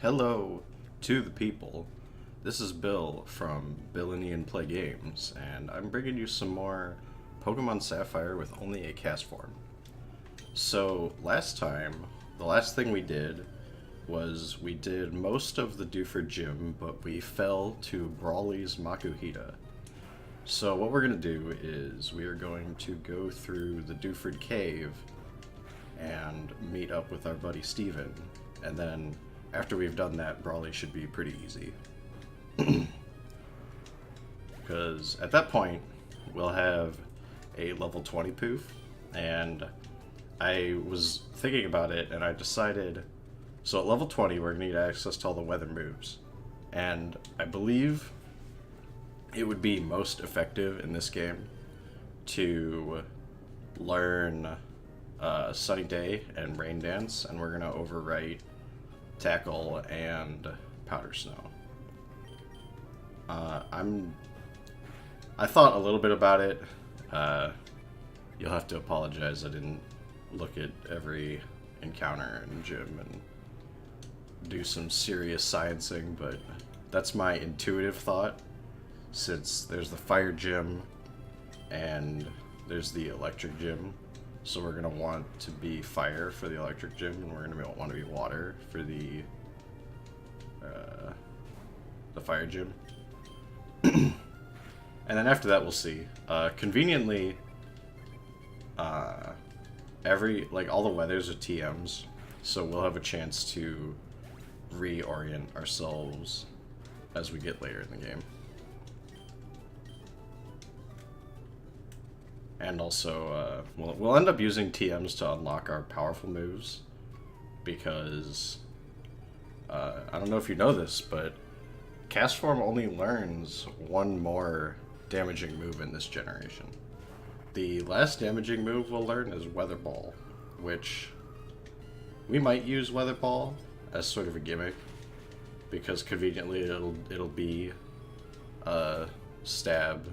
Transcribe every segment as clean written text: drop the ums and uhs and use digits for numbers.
Hello to the people. This is Bill from Bill and Ian Play Games, and I'm bringing you some more Pokemon Sapphire with only a cast form. So last time, the last thing we did was we did most of the Dewford Gym, but we fell to Brawly's Makuhita. So what we're going to do is we are going to go through the Dewford Cave and meet up with our buddy Steven, and then after we've done that, Brawly should be pretty easy. Because at that point, we'll have a level 20 Poof, and I was thinking about it, and I decided, so at level 20, we're going to need access to all the weather moves. And I believe it would be most effective in this game to learn Sunny Day and Rain Dance, and we're going to overwrite Tackle and Powder Snow. I thought a little bit about it. You'll have to apologize, I didn't look at every encounter in the gym and do some serious sciencing, but that's my intuitive thought, since there's the fire gym and there's the electric gym. So we're going to want to be fire for the electric gym, and we're going to want to be water for the fire gym. And then after that, we'll see. Conveniently, all the weathers are TMs, so we'll have a chance to reorient ourselves as we get later in the game. And also, we'll end up using TMs to unlock our powerful moves, because, I don't know if you know this, but Castform only learns one more damaging move in this generation. The last damaging move we'll learn is Weather Ball, which we might use Weather Ball as sort of a gimmick, because conveniently it'll be a stab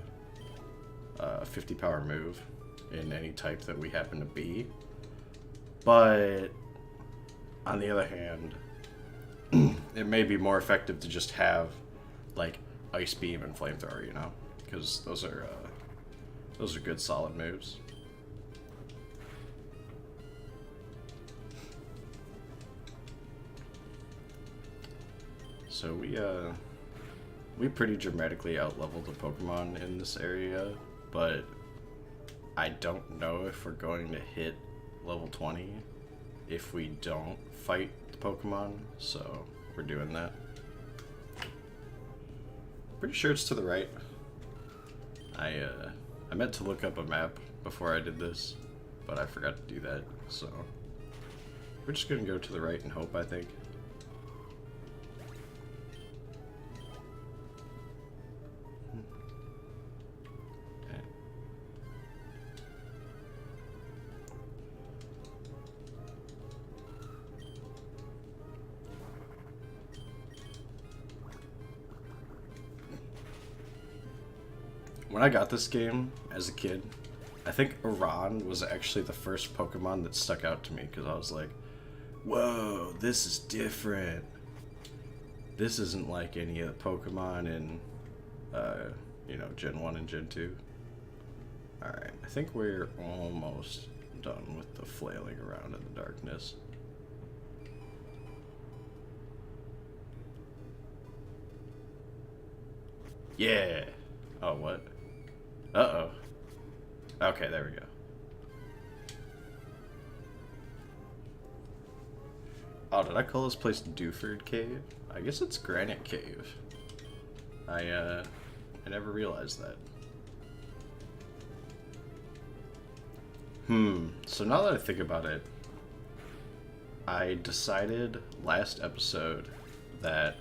50 power move in any type that we happen to be. But on the other hand, it may be more effective to just have like Ice Beam and Flamethrower, you know, because those are good solid moves. So we pretty dramatically out-leveled the Pokemon in this area, but I don't know if we're going to hit level 20 if we don't fight the Pokemon, so we're doing that. Pretty sure it's to the right. I meant to look up a map before I did this, but I forgot to do that, so we're just gonna go to the right and hope, I think. When I got this game as a kid, I think Iran was actually the first Pokemon that stuck out to me, because I was like, whoa, this is different. This isn't like any of the Pokemon in, Gen 1 and Gen 2. Alright, I think we're almost done with the flailing around in the darkness. Yeah! Oh, what? Uh-oh. Okay, there we go. Oh, did I call this place Dewford Cave? I guess it's Granite Cave. I never realized that. So now that I think about it, I decided last episode that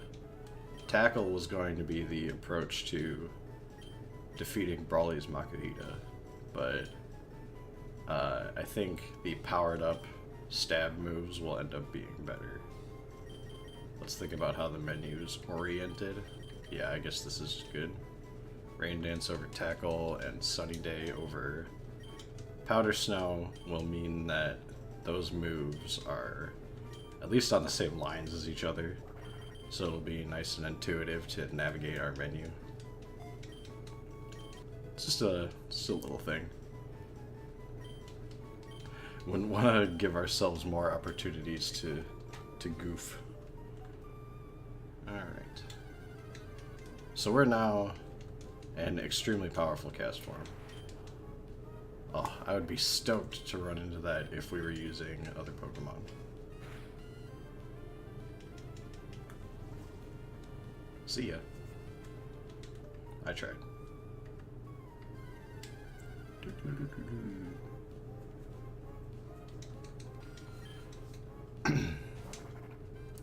Tackle was going to be the approach to defeating Brawly's Makuhita, but I think the powered up stab moves will end up being better. Let's think about how the menu's oriented. Yeah, I guess this is good. Rain Dance over Tackle and Sunny Day over Powder Snow will mean that those moves are at least on the same lines as each other. so it'll be nice and intuitive to navigate our menu. It's just a little thing. Wouldn't want to give ourselves more opportunities to goof. Alright. So we're now an extremely powerful cast form. Oh, I would be stoked to run into that if we were using other Pokemon. See ya. I tried.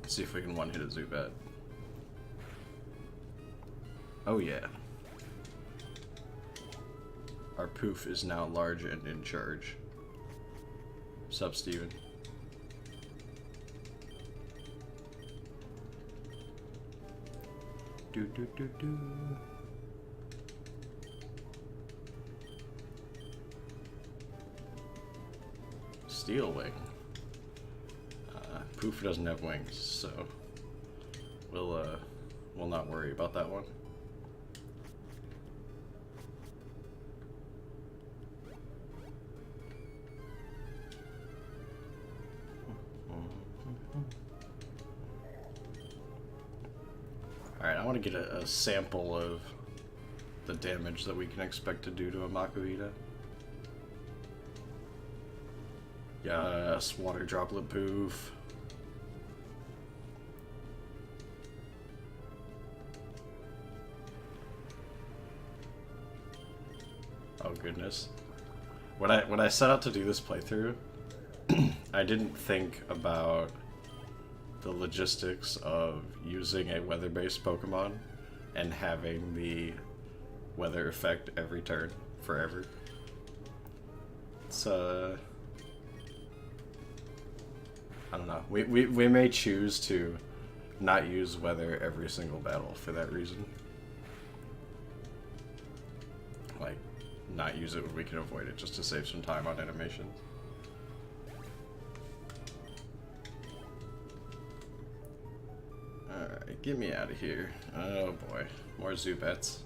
Let's see if we can one-hit a Zubat. Oh yeah. Our Poof is now large and in charge. Sup, Steven? Do do do do. Steel Wing. Poof doesn't have wings, so we'll not worry about that one. Alright, I want to get a sample of the damage that we can expect to do to a Makuhita. Yes, water droplet Poof. Oh goodness. When I set out to do this playthrough, I didn't think about the logistics of using a weather-based Pokemon and having the weather effect every turn forever. It's I don't know. We may choose to not use weather every single battle for that reason. Like, not use it when we can avoid it, just to save some time on animations. Alright, get me out of here. Oh boy, more Zubats.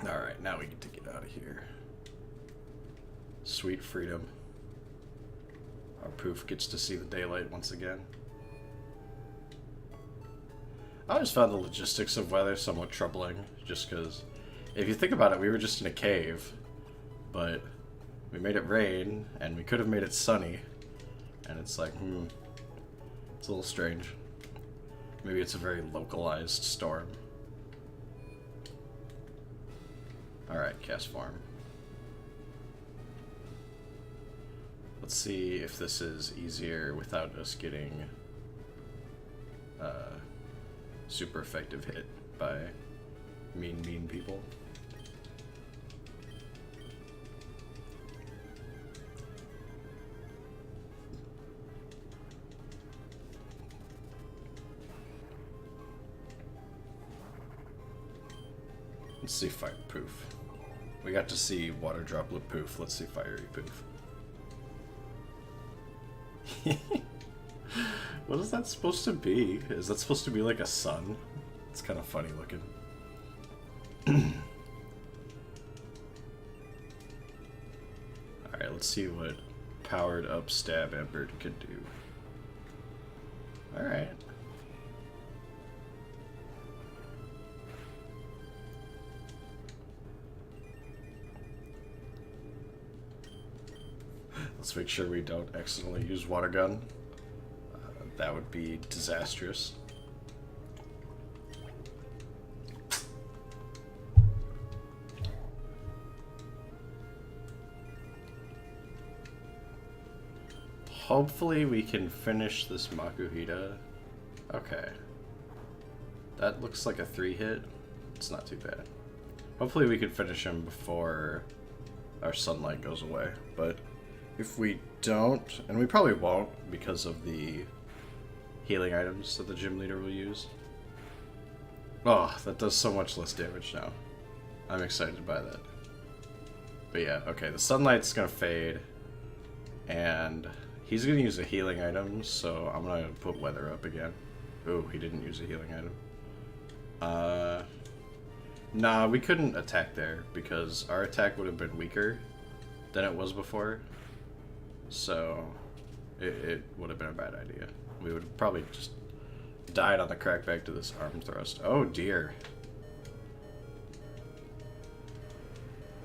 Alright, now we get to get out of here. Sweet freedom. Our Poof gets to see the daylight once again. I always found the logistics of weather somewhat troubling, just because if you think about it, we were just in a cave, but we made it rain, and we could have made it sunny, and it's like, it's a little strange. Maybe it's a very localized storm. Alright, Castform. Let's see if this is easier without us getting super effective hit by mean people. Let's see Fire Poof. We got to see Water Droplet Poof. Let's see Fiery Poof. What is that supposed to be? Is that supposed to be like a sun? It's kind of funny looking. Alright, let's see what powered up Stab Ember can do. Alright. Let's make sure we don't accidentally use Water Gun. That would be disastrous. Hopefully we can finish this Makuhita. Okay. That looks like a 3-hit. It's not too bad. Hopefully we can finish him before our sunlight goes away. But if we don't, and we probably won't because of the healing items that the gym leader will use, Oh, that does so much less damage now. I'm excited by that. But yeah, okay, the sunlight's gonna fade. And he's gonna use a healing item, so I'm gonna put weather up again. Ooh, he didn't use a healing item. Nah, we couldn't attack there because our attack would have been weaker than it was before. So it would have been a bad idea. We would have probably just died on the crackback to this arm thrust. Oh dear.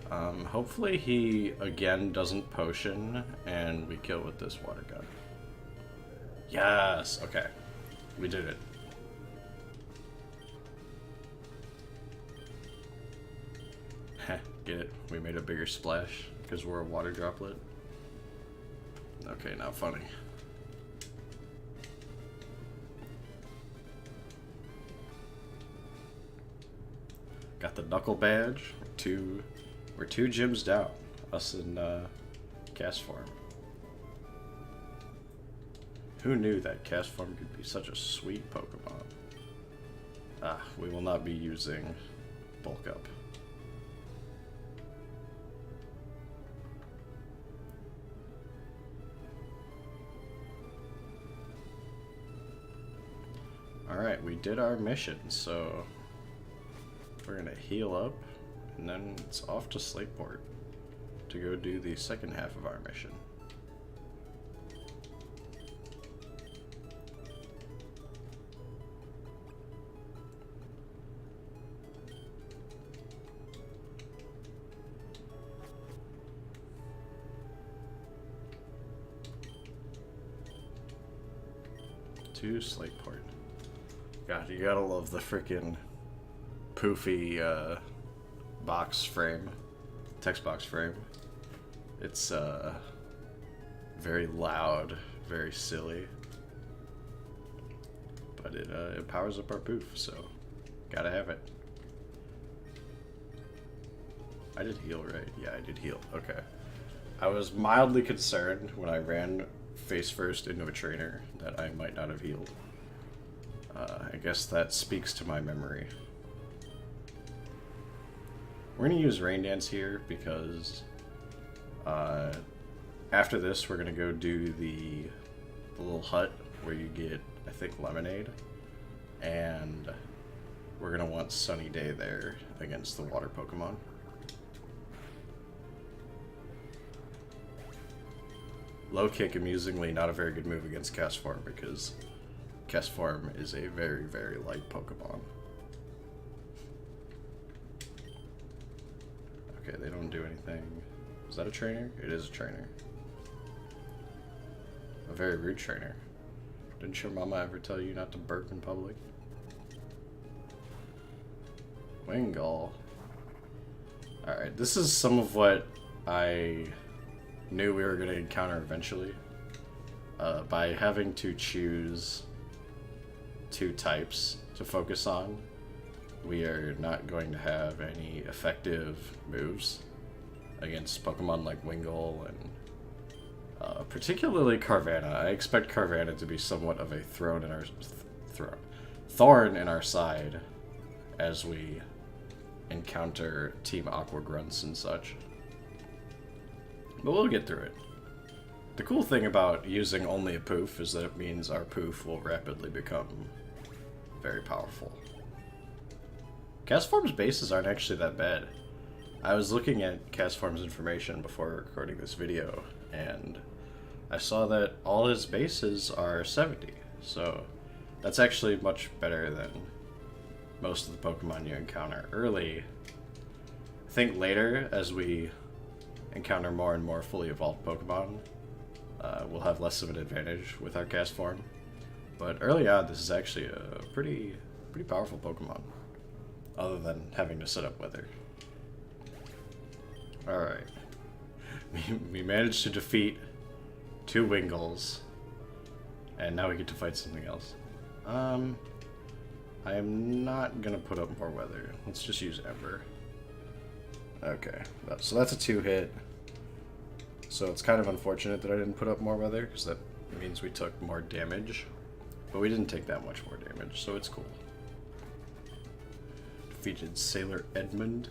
Hopefully he again doesn't potion and we kill with this water gun. Yes, okay. We did it. Heh, get it? We made a bigger splash because we're a water droplet. Okay, not funny. Got the knuckle badge. We're two gyms down. Us and Castform. Who knew that Castform could be such a sweet Pokemon? Ah, we will not be using bulk up. Alright, we did our mission, so we're gonna heal up, and then it's off to Slateport to go do the second half of our mission. To Slateport. God, you gotta love the frickin' poofy box frame, text box frame. It's very loud, very silly, but it powers up our poof, so gotta have it. I did heal, right? Yeah, I did heal. Okay. I was mildly concerned when I ran face first into a trainer that I might not have healed. I guess that speaks to my memory. We're gonna use Rain Dance here because after this we're gonna go do the little hut where you get, I think, lemonade, and we're gonna want Sunny Day there against the water Pokemon. Low kick, amusingly, not a very good move against Castform because Castform is a very, very light Pokemon. Okay, they don't do anything. Is that a trainer? It is a trainer. A very rude trainer. Didn't your mama ever tell you not to burp in public? Wingull. Alright, this is some of what I knew we were going to encounter eventually. By having to choose two types to focus on, we are not going to have any effective moves against Pokemon like Wingull and particularly Carvanha. I expect Carvanha to be somewhat of a thorn in our side as we encounter Team Aqua Grunts and such. But we'll get through it. The cool thing about using only a Poof is that it means our Poof will rapidly become very powerful. Castform's bases aren't actually that bad. I was looking at Castform's information before recording this video, and I saw that all his bases are 70, so that's actually much better than most of the Pokemon you encounter early. I think later, as we encounter more and more fully evolved Pokemon, we'll have less of an advantage with our Castform. But early on, this is actually a pretty powerful Pokemon, other than having to set up weather. Alright. We managed to defeat 2 Wingulls, and now we get to fight something else. I am not gonna put up more weather. Let's just use Ember. Okay, so that's a 2-hit. So it's kind of unfortunate that I didn't put up more weather, because that means we took more damage. But we didn't take that much more damage, so it's cool. defeated Sailor Edmund.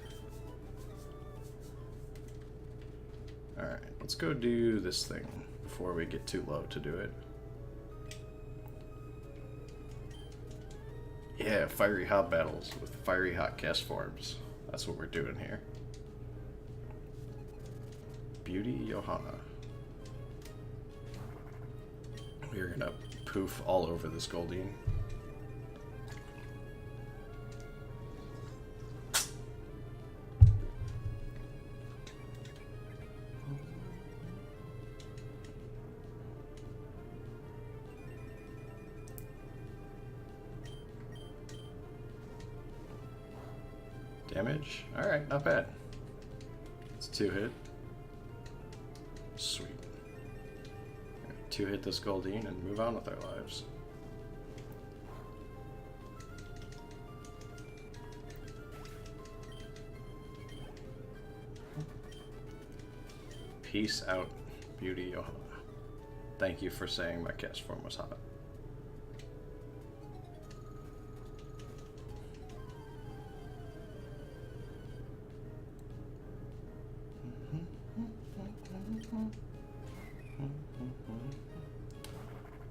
Alright, let's go do this thing before we get too low to do it. Yeah, fiery hot battles with fiery hot cast forms. That's what we're doing here. Beauty Johanna. We're gonna poof all over this Goldeen. Damage? Alright, not bad. It's 2-hit. Sweet. 2-hit this Goldeen and move on with our lives. Peace out, Beauty Johanna. Thank you for saying my cast form was hot.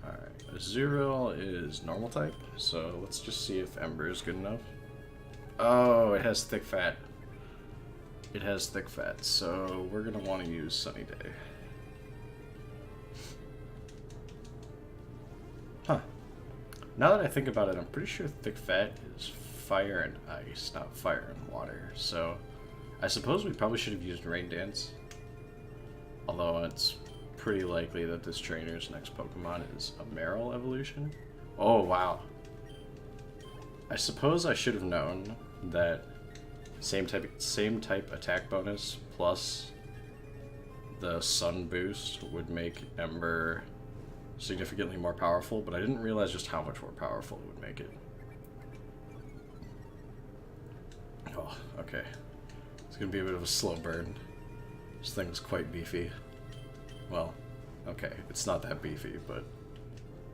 Alright, Azurill is normal type, so let's just see if Ember is good enough. Oh, it has thick fat. It has thick fat, so we're gonna want to use Sunny Day. Huh. Now that I think about it, I'm pretty sure thick fat is fire and ice, not fire and water. So I suppose we probably should have used Rain Dance. Although it's pretty likely that this trainer's next Pokemon is a Marill evolution. Oh, wow. I suppose I should have known that same type attack bonus plus the Sun boost would make Ember significantly more powerful, but I didn't realize just how much more powerful it would make it. Oh, okay. It's gonna be a bit of a slow burn. This thing is quite beefy. Well, okay, it's not that beefy, but...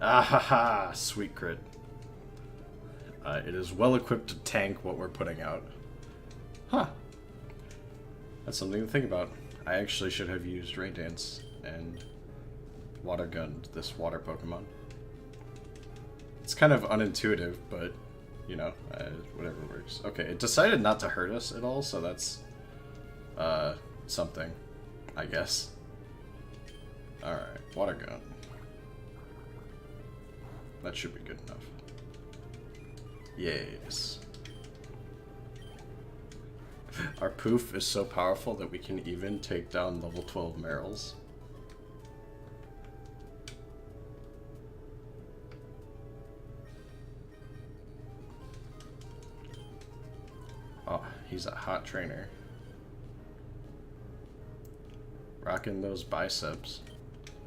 Ah ha ha! Sweet crit. It is well equipped to tank what we're putting out. Huh. That's something to think about. I actually should have used Rain Dance and Water Gunned this water Pokemon. It's kind of unintuitive, but, you know, whatever works. Okay, it decided not to hurt us at all, so that's, something, I guess. Alright, Water Gun. That should be good enough. Yes. Our Poof is so powerful that we can even take down level 12 Marills. Oh, he's a hot trainer. Rocking those biceps.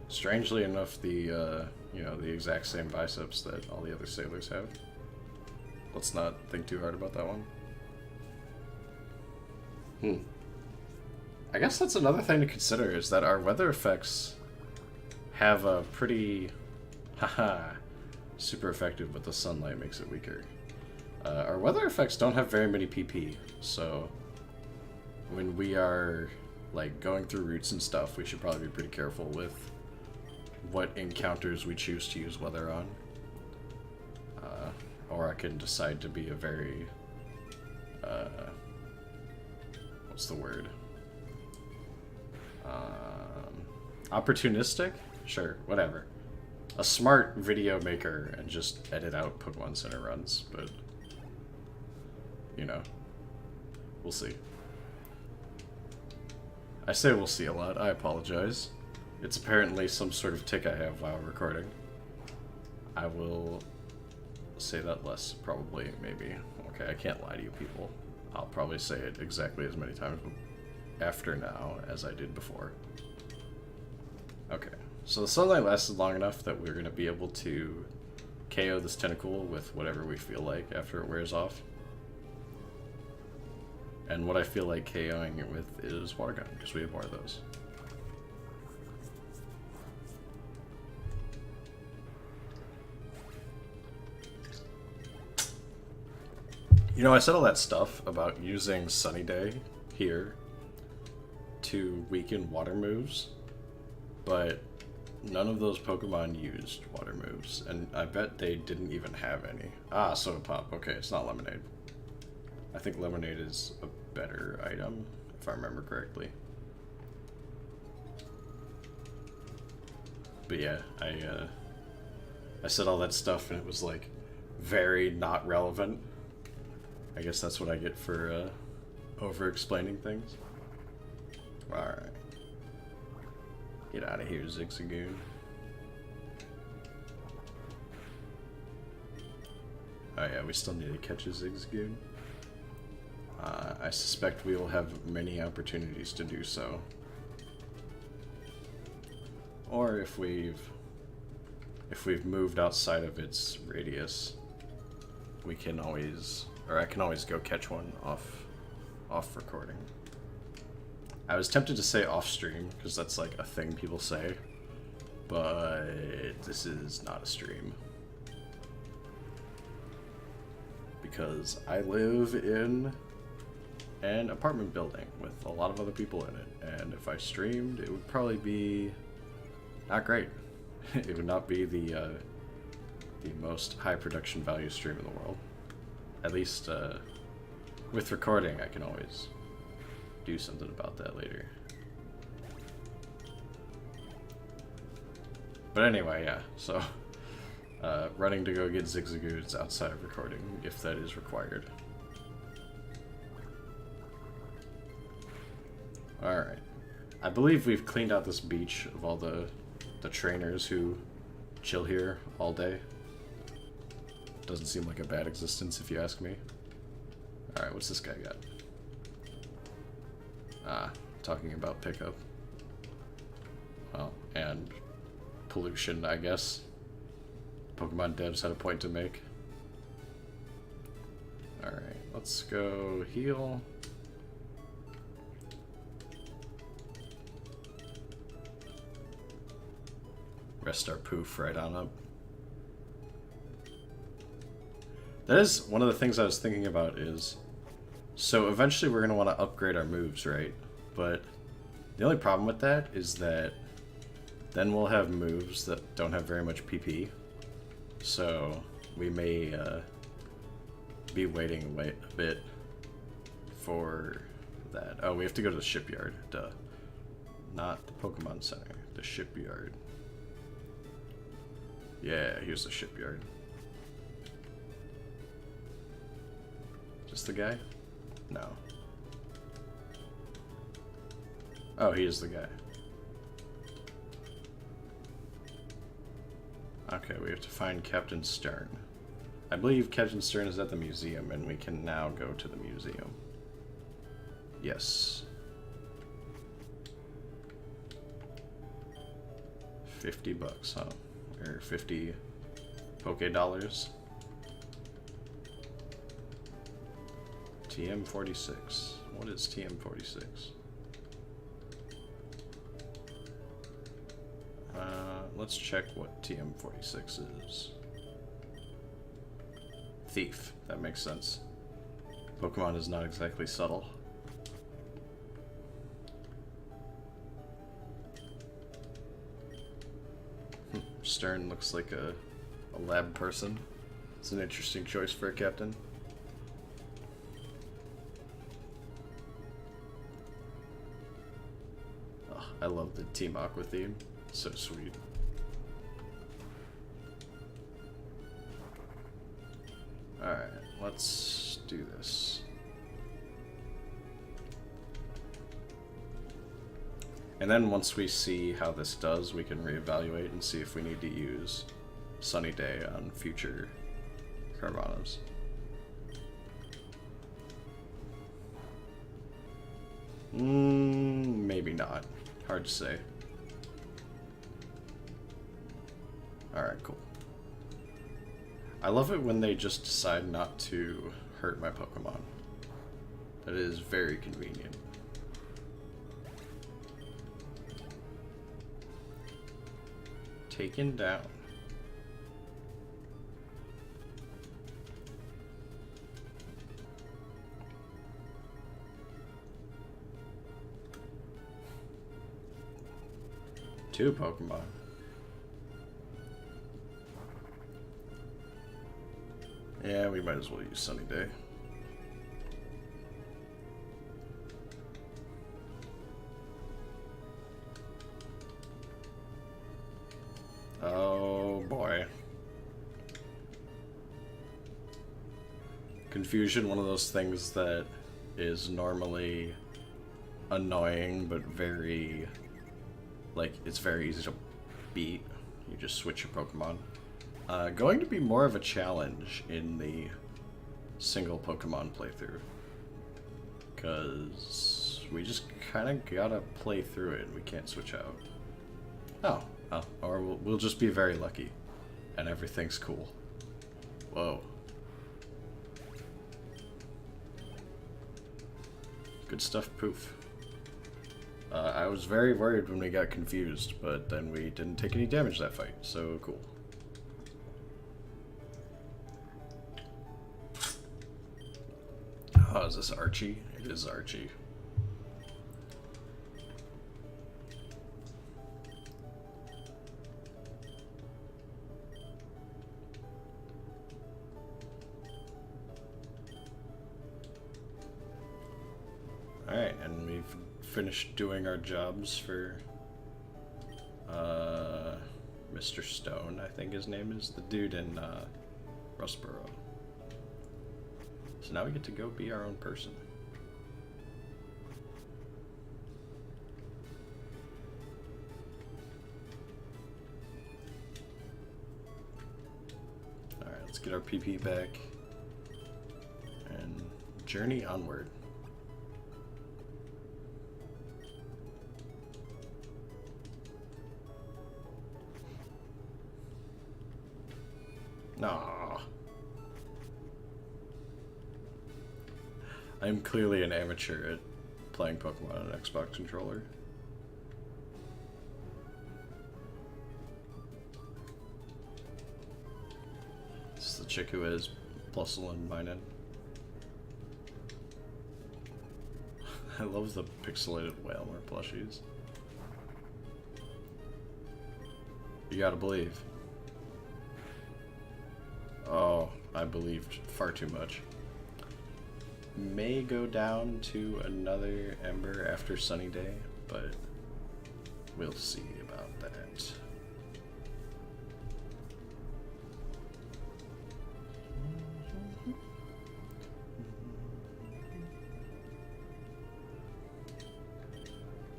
Strangely enough, the, you know, the exact same biceps that all the other sailors have. Let's not think too hard about that one. I guess that's another thing to consider, is that our weather effects have a pretty... Haha. Super effective, but the sunlight makes it weaker. Our weather effects don't have very many PP, so when we are like going through routes and stuff, we should probably be pretty careful with what encounters we choose to use weather on. Or I can decide to be a very what's the word? Opportunistic? Sure, whatever. A smart video maker and just edit out Pokemon Center runs, but you know, we'll see. I say we'll see a lot, I apologize. It's apparently some sort of tick I have while recording. I will say that less, probably, maybe. Okay, I can't lie to you people. I'll probably say it exactly as many times after now as I did before. Okay, so the sunlight lasted long enough that we're going to be able to KO this Tentacool with whatever we feel like after it wears off. And what I feel like KOing it with is Water Gun, because we have more of those. You know, I said all that stuff about using Sunny Day here to weaken water moves, but none of those Pokemon used water moves, and I bet they didn't even have any. Ah, Soda Pop. Okay, it's not Lemonade. I think Lemonade is a better item, if I remember correctly. But yeah, I said all that stuff and it was like very not relevant. I guess that's what I get for over-explaining things. Alright. Get out of here, Zigzagoon. Oh yeah, we still need to catch a Zigzagoon. I suspect we will have many opportunities to do so. Or if we've moved outside of its radius, we can always, or I can always go catch one off recording. I was tempted to say off stream because that's like a thing people say, but this is not a stream because I live in an apartment building with a lot of other people in it, and if I streamed, it would probably be not great. It would not be the most high production value stream in the world. At least with recording, I can always do something about that later. But anyway, yeah, so running to go get Zigzagoons outside of recording, if that is required. Alright. I believe we've cleaned out this beach of all the trainers who chill here all day. Doesn't seem like a bad existence if you ask me. Alright, what's this guy got? Ah, talking about pickup. Well, and pollution, I guess. Pokemon devs had a point to make. Alright, let's go heal. Rest our Poof right on up. That is one of the things I was thinking about is, so eventually we're going to want to upgrade our moves, right? But the only problem with that is that then we'll have moves that don't have very much PP. So we may be waiting a bit for that. Oh, we have to go to the shipyard. Duh. Not the Pokemon Center. The shipyard. Yeah, here's the shipyard. Just the guy? No. Oh, he is the guy. Okay, we have to find Captain Stern. I believe Captain Stern is at the museum, and we can now go to the museum. Yes. 50 bucks, huh? Or 50 Poké Dollars. TM46. What is TM46? Let's check what TM46 is. Thief. That makes sense. Pokemon is not exactly subtle. Stern looks like a lab person. It's an interesting choice for a captain. Oh, I love the Team Aqua theme. It's so sweet. Alright, let's do this. And then once we see how this does, we can reevaluate and see if we need to use Sunny Day on future Carvanas. Maybe not. Hard to say. Alright, cool. I love it when they just decide not to hurt my Pokemon. That is very convenient. Taken down. 2 Pokemon. Yeah, we might as well use Sunny Day. Oh boy. Confusion, one of those things that is normally annoying but very, like, it's very easy to beat. You just switch your Pokemon. Going to be more of a challenge in the single Pokemon playthrough, because we just kind of gotta play through it. We can't switch out. Oh, or we'll just be very lucky, and everything's cool. Whoa. Good stuff, Poof. I was very worried when we got confused, but then we didn't take any damage that fight, so cool. Oh, is this Archie? It is Archie. Alright, and we've finished doing our jobs for Mr. Stone, I think his name is, the dude in Rustboro. So now we get to go be our own person. Alright, let's get our PP back and journey onward. No. I'm clearly an amateur at playing Pokemon on an Xbox controller. This is the chick who has Plusle and Minun. I love the pixelated Whalmer plushies. You gotta believe. Oh, I believed far too much. May go down to another Ember after Sunny Day, but we'll see about that.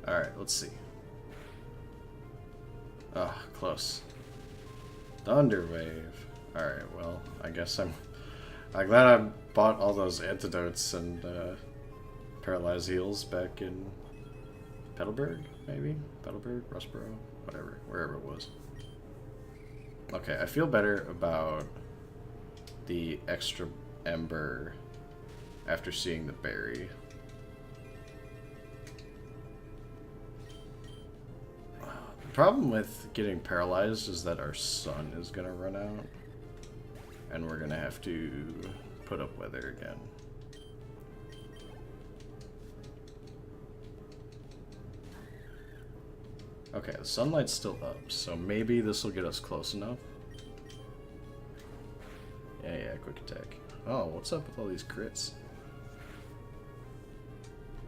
Alright, let's see. Ah, close. Thunder Wave. Alright, well, I guess I'm glad I bought all those antidotes and paralyzed heals back in Petalburg, maybe? Petalburg, Rustboro, whatever, wherever it was. Okay, I feel better about the extra Ember after seeing the berry. The problem with getting paralyzed is that our sun is gonna run out. And we're gonna have to put up weather again. Okay, the sunlight's still up, so maybe this will get us close enough. Yeah, quick attack. Oh, what's up with all these crits?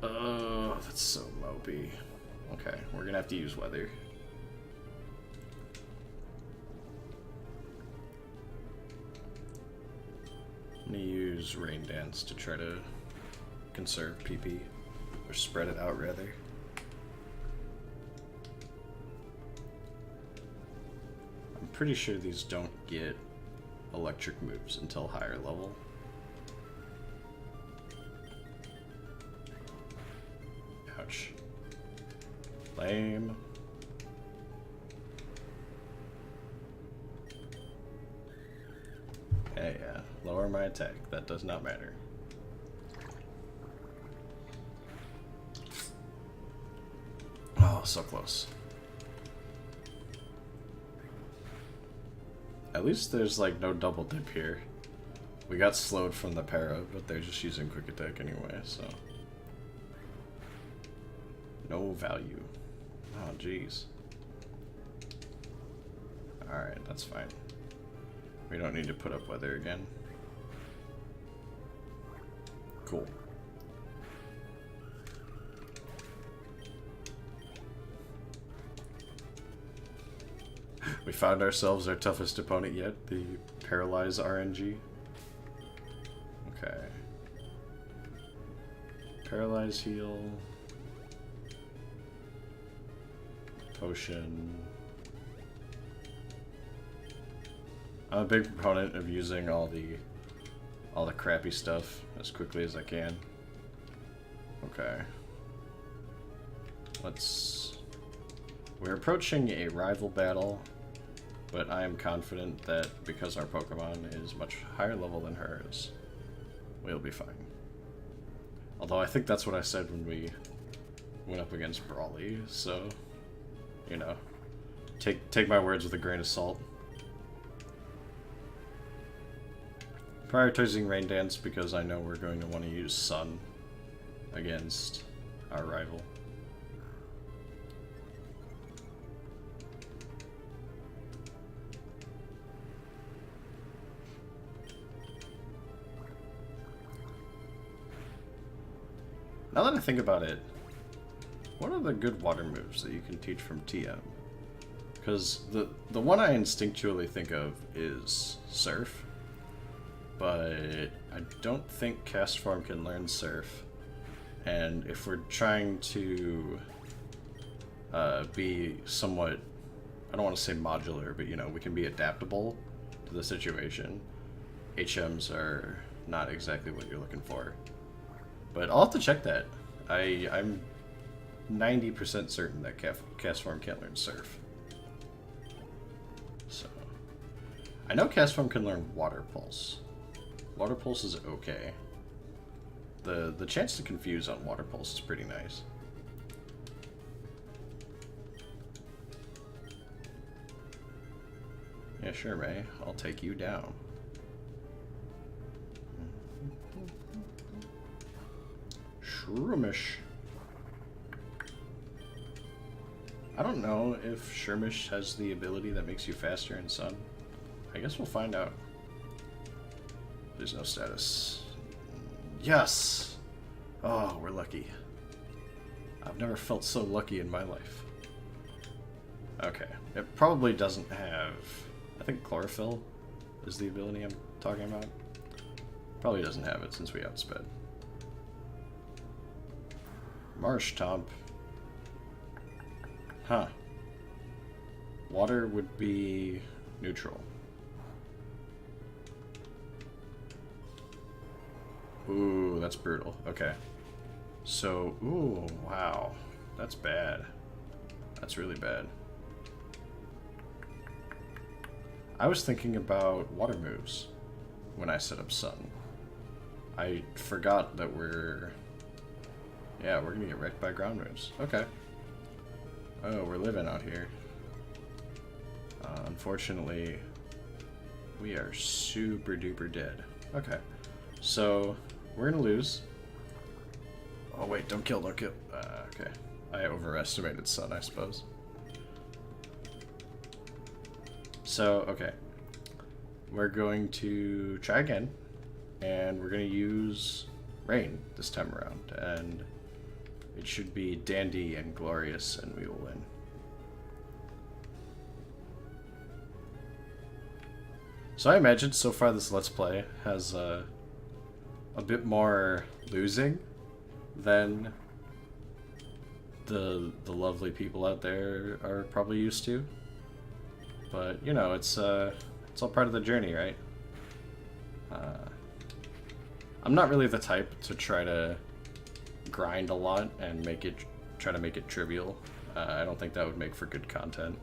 Oh, that's so mopey. Okay, we're gonna have to use weather. I'm gonna use Rain Dance to try to conserve PP, or spread it out rather. I'm pretty sure these don't get electric moves until higher level. Ouch. Lame. Yeah, lower my attack. That does not matter. Oh, so close. At least there's like no double dip here. We got slowed from the para, but they're just using quick attack anyway, so no value. Oh jeez. Alright, that's fine. We don't need to put up weather again. Cool. We found ourselves our toughest opponent yet, the Paralyze RNG. Okay. Paralyze heal. Potion. I'm a big proponent of using all the crappy stuff as quickly as I can. Okay. We're approaching a rival battle, but I am confident that because our Pokemon is much higher level than hers, we'll be fine. Although I think that's what I said when we went up against Brawly, so, you know, take my words with a grain of salt. Prioritizing Rain Dance because I know we're going to want to use Sun against our rival. Now that I think about it, what are the good water moves that you can teach from TM? Because the one I instinctually think of is Surf, but I don't think Castform can learn Surf. And if we're trying to be somewhat, I don't want to say modular, but you know, we can be adaptable to the situation, HMs are not exactly what you're looking for. But I'll have to check that. I'm 90% certain that Castform can't learn Surf. So, I know Castform can learn Water Pulse. Water Pulse is okay. The chance to confuse on Water Pulse is pretty nice. Yeah, sure, May. I'll take you down. Shroomish. I don't know if Shroomish has the ability that makes you faster in Sun. I guess we'll find out. There's no status. Yes! Oh, we're lucky. I've never felt so lucky in my life. Okay. It probably doesn't have... I think Chlorophyll is the ability I'm talking about. Probably doesn't have it since we outsped. Marshtomp. Huh. Water would be neutral. Ooh, that's brutal. Okay. So, ooh, wow. That's bad. That's really bad. I was thinking about water moves when I set up Sun. I forgot that yeah, we're gonna get wrecked by ground moves. Okay. Oh, we're living out here. Unfortunately, we are super duper dead. Okay. So, we're gonna lose. Oh wait, don't kill, don't kill. Okay. I overestimated Sun, I suppose. So, okay. We're going to try again, and we're gonna use Rain this time around, and it should be dandy and glorious, and we will win. So I imagine so far this Let's Play has a bit more losing than the lovely people out there are probably used to. But you know, it's all part of the journey, right? I'm not really the type to try to grind a lot and try to make it trivial. I don't think that would make for good content.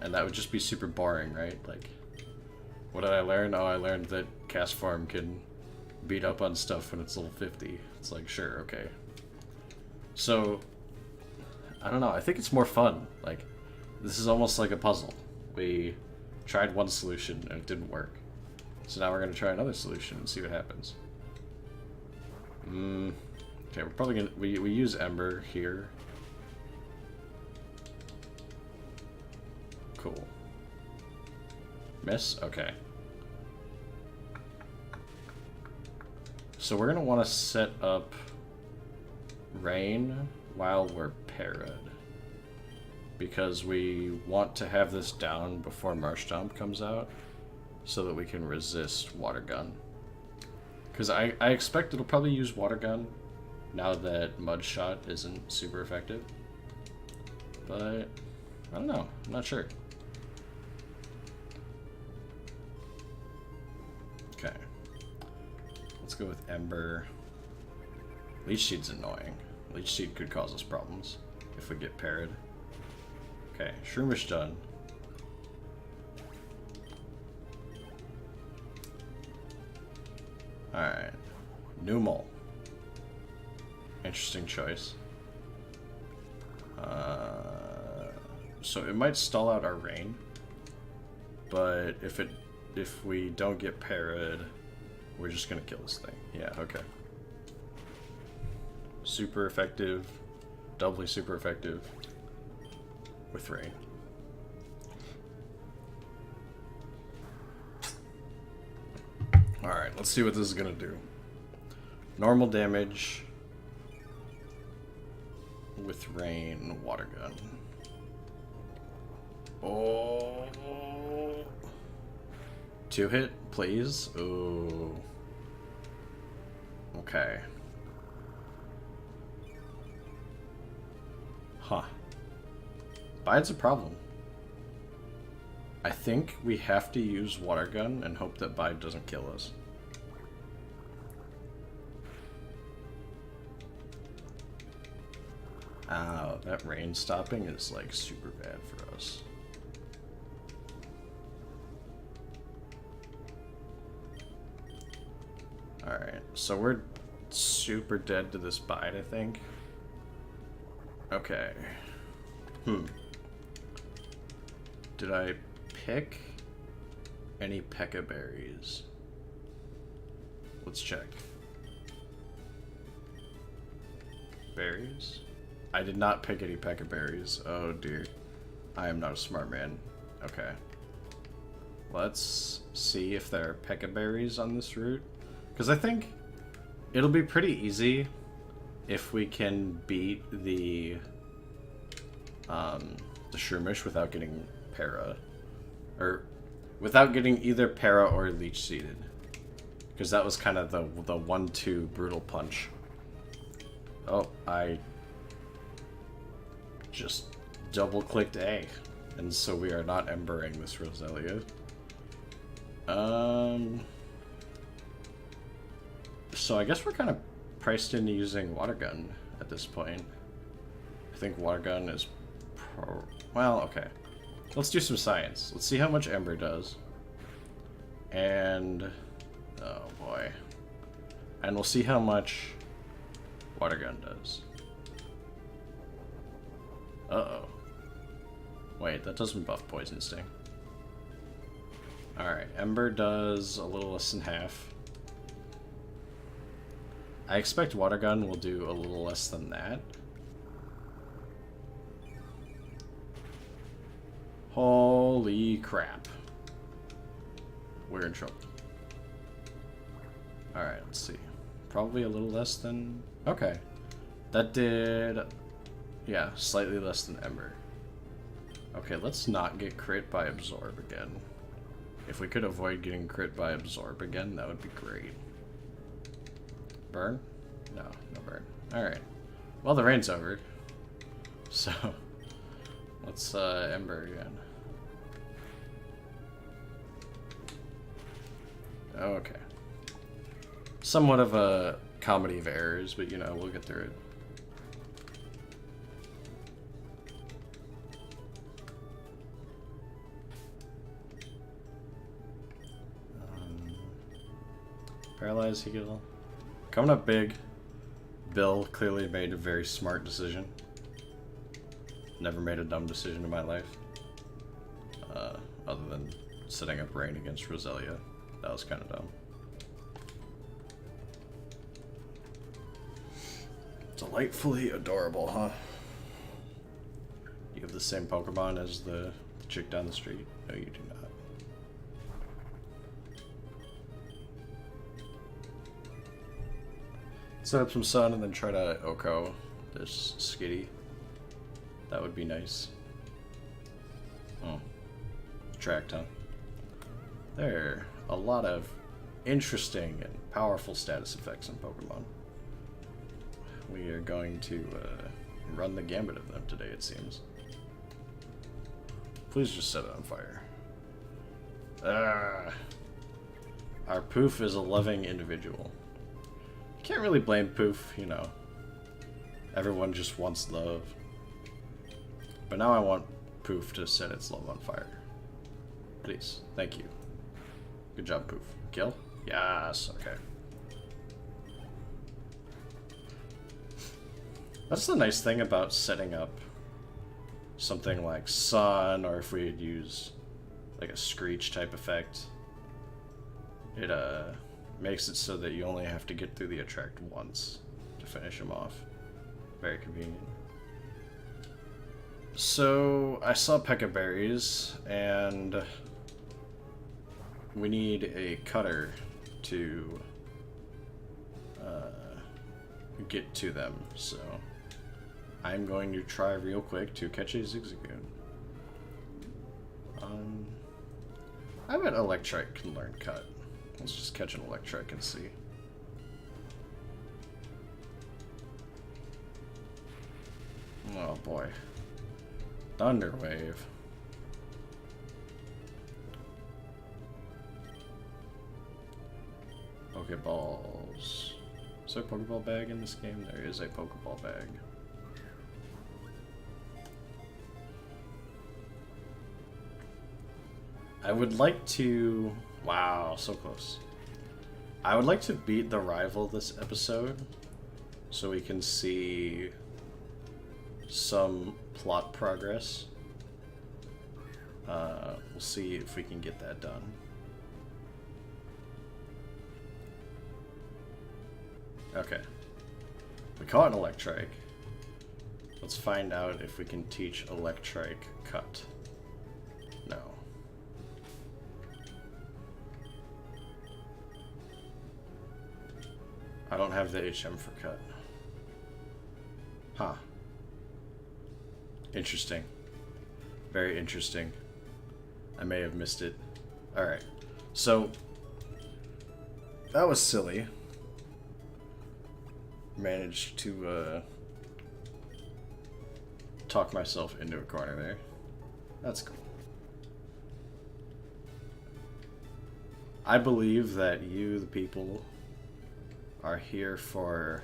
And that would just be super boring, right? Like, what did I learn? Oh, I learned that Castform can beat up on stuff when it's level 50. It's like, sure, okay. So, I don't know, I think it's more fun. Like, this is almost like a puzzle. We tried one solution and it didn't work. So now we're going to try another solution and see what happens. Okay, we're probably going to... We use Ember here. Cool. Miss? Okay. So we're going to want to set up rain while we're parad. Because we want to have this down before Marsh Stomp comes out so that we can resist Water Gun. Because I expect it'll probably use Water Gun now that Mud Shot isn't super effective. But I don't know. I'm not sure. Okay. Let's go with Ember. Leech Seed's annoying. Leech Seed could cause us problems if we get parried. Okay, Shroomish done. Alright. Numel. Interesting choice. So it might stall out our rain, but if we don't get parried, we're just gonna kill this thing. Yeah, okay. Super effective, doubly super effective with rain. Alright, let's see what this is gonna do. Normal damage with rain, Water Gun. Oh. 2-hit, please. Ooh. Okay. Huh. Bide's a problem. I think we have to use Water Gun and hope that Bide doesn't kill us. Ow, that rain stopping is like super bad for us. Alright, so we're super dead to this Bide, I think. Okay. Did I pick any P.E.K.K.A. berries? Let's check. Berries? I did not pick any P.E.K.K.A. berries. Oh dear. I am not a smart man. Okay. Let's see if there are P.E.K.K.A. berries on this route. Because I think it'll be pretty easy if we can beat the Shroomish without getting para. Or without getting either para or leech seeded. Because that was kind of the 1-2 brutal punch. Oh, I just double-clicked A. And so we are not embering this Roselia. So I guess we're kind of priced into using Water Gun at this point. I think Water Gun is well, okay. Let's do some science. Let's see how much Ember does. And oh boy. And we'll see how much Water Gun does. Uh-oh. Wait, that doesn't buff Poison Sting. Alright, Ember does a little less than half. I expect Water Gun will do a little less than that. Holy crap. We're in trouble. Alright, let's see. Probably a little less than... Okay. That did... Yeah, slightly less than Ember. Okay, let's not get crit by Absorb again. If we could avoid getting crit by Absorb again, that would be great. Burn? No, no burn. Alright. Well, the rain's over. So, let's Ember again. Okay. Somewhat of a comedy of errors, but you know, we'll get through it. Paralyze heal. Coming up big. Bill clearly made a very smart decision. Never made a dumb decision in my life. Other than setting up rain against Roselia. That was kind of dumb. Delightfully adorable, huh? You have the same Pokemon as the chick down the street? No, you do not. Set up some sun and then try to Oko this Skitty. That would be nice. Oh. Tracked, huh? There are a lot of interesting and powerful status effects in Pokemon. We are going to run the gambit of them today, it seems. Please just set it on fire. Our Poof is a loving individual. You can't really blame Poof, you know. Everyone just wants love. But now I want Poof to set its love on fire. Please. Thank you. Good job, Poof. Kill? Yes. Okay. That's the nice thing about setting up something like sun, or if we had used like a screech type effect. It makes it so that you only have to get through the attract once to finish him off. Very convenient. So I saw Pekka berries, and we need a cutter to get to them. So I'm going to try real quick to catch a Zigzagoon. I bet Electrike can learn cut. Let's just catch an Electrike and see. Oh boy. Thunder Wave. Pokeballs. Is there a Pokeball bag in this game? There is a Pokeball bag. I would like to... Wow, so close. I would like to beat the rival this episode so we can see some plot progress. We'll see if we can get that done. Okay. We caught an Electrike. Let's find out if we can teach Electrike cut. No. I don't have the HM for cut. Huh. Interesting. Very interesting. I may have missed it. Alright. So, that was silly. Managed to talk myself into a corner there. That's cool. I believe that you, the people, are here for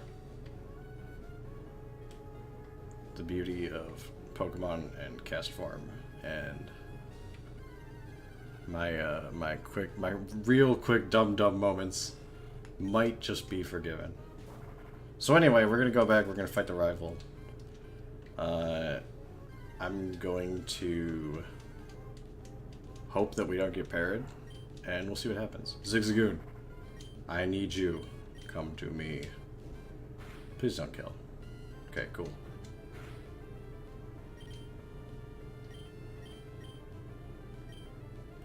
the beauty of Pokemon and Castform, and my real quick dumb moments might just be forgiven. So anyway, we're gonna go back. We're gonna fight the rival. I'm going to hope that we don't get parried, and we'll see what happens. Zigzagoon, I need you. Come to me. Please don't kill. Okay, cool.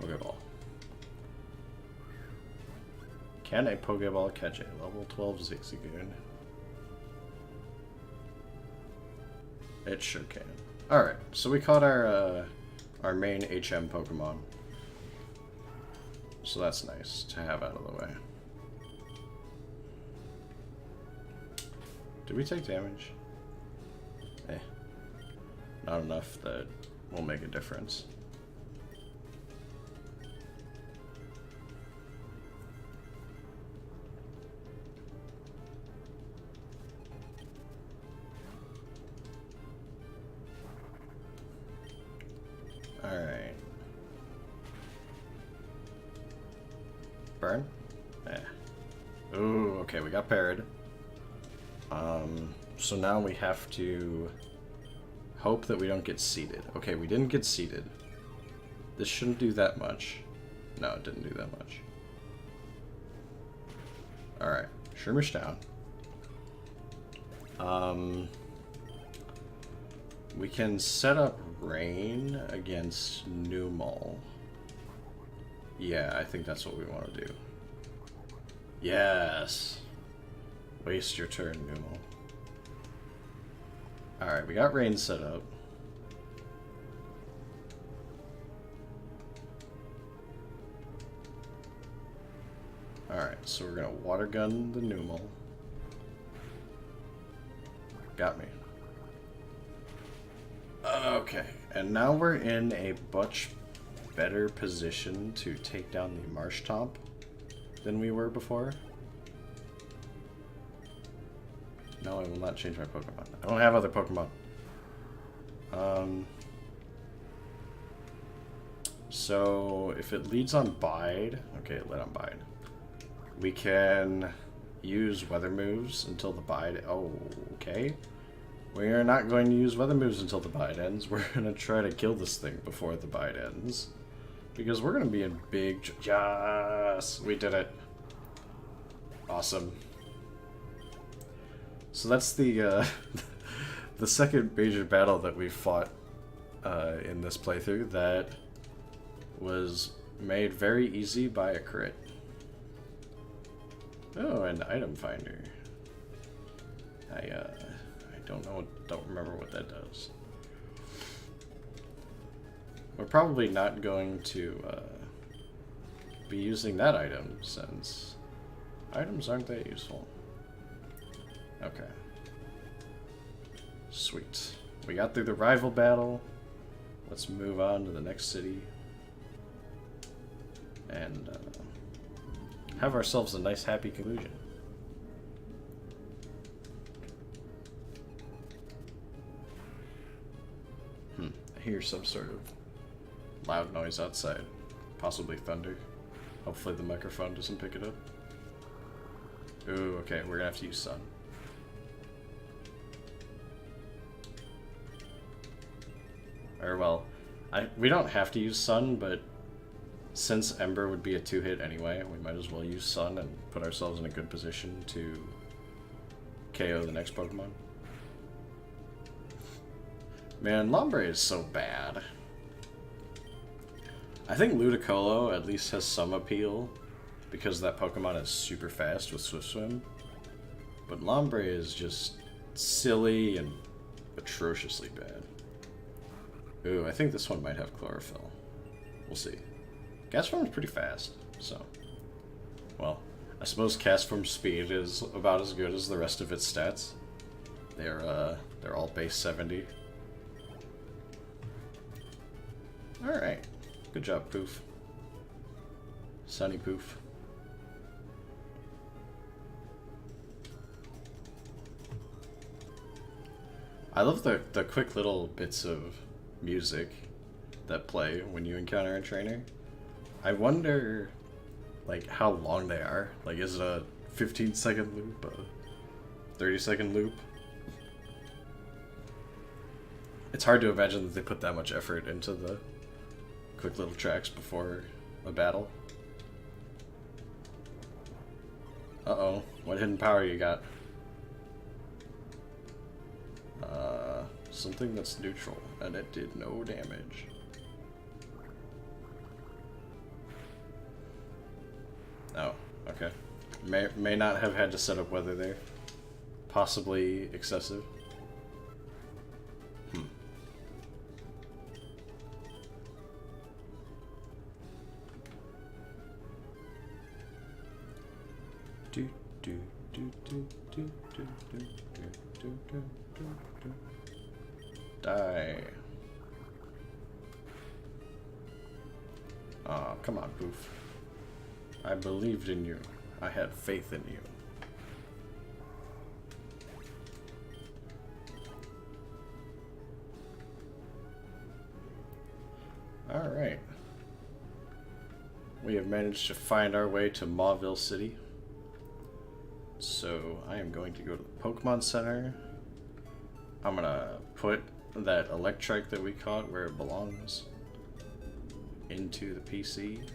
Pokeball. Can a Pokeball catch a level 12 Zigzagoon? It sure can. Alright, so we caught our main HM Pokemon. So that's nice to have out of the way. Did we take damage? Eh. Not enough that will make a difference. Alright. Burn? Eh. Ooh, okay, we got parried. So now we have to hope that we don't get seated. Okay, we didn't get seated. This shouldn't do that much. No, it didn't do that much. Alright, Shroomish down. We can set up Rain against Numel. Yeah, I think that's what we want to do. Yes! Waste your turn, Numo. Alright, we got rain set up. Alright, so we're gonna water gun the Numo. Got me. Okay, and now we're in a much better position to take down the Marshtomp than we were before. No, I will not change my Pokemon. I don't have other Pokemon. So if it leads on Bide, okay, it led on Bide. We can use weather moves until the Bide. Oh, okay. We are not going to use weather moves until the Bide ends. We're going to try to kill this thing before the Bide ends. Because we're going to be in big... Yes! We did it. Awesome. So that's the the second major battle that we fought in this playthrough that was made very easy by a crit. Oh, an item finder. I don't remember what that does. We're probably not going to be using that item since items aren't that useful. Okay. Sweet. We got through the rival battle. Let's move on to the next city. And have ourselves a nice happy conclusion. I hear some sort of loud noise outside. Possibly thunder. Hopefully the microphone doesn't pick it up. Ooh, okay, we're gonna have to use sun. Or well, we don't have to use sun, but since Ember would be a 2-hit anyway, we might as well use sun and put ourselves in a good position to KO the next Pokemon. Man, Lombre is so bad. I think Ludicolo at least has some appeal because that Pokemon is super fast with Swift Swim. But Lombre is just silly and atrociously bad. Ooh, I think this one might have Chlorophyll. We'll see. Castform is pretty fast, so... Well, I suppose Castform speed is about as good as the rest of its stats. They're all base 70. Alright. Good job, Poof. Sunny Poof. I love the quick little bits of music that play when you encounter a trainer. I wonder, like, how long they are. Like, is it a 15-second loop? A 30-second loop? It's hard to imagine that they put that much effort into the quick little tracks before a battle. Uh-oh. What hidden power you got? Something that's neutral, and it did no damage. Oh, okay. May not have had to set up weather there. Possibly excessive. Do do do do do do do do do do do. Die. Aw, come on, Poof. I believed in you. I had faith in you. Alright. We have managed to find our way to Mauville City. So, I am going to go to the Pokemon Center. I'm gonna put that Electrike that we caught where it belongs into the PC.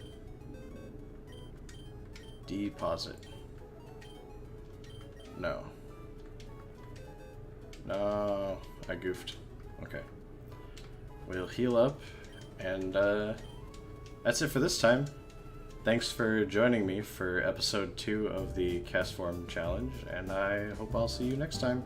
Deposit. No. No, I goofed. Okay. We'll heal up, and that's it for this time. thanks for joining me for episode 2 of the Castform Challenge, and I hope I'll see you next time.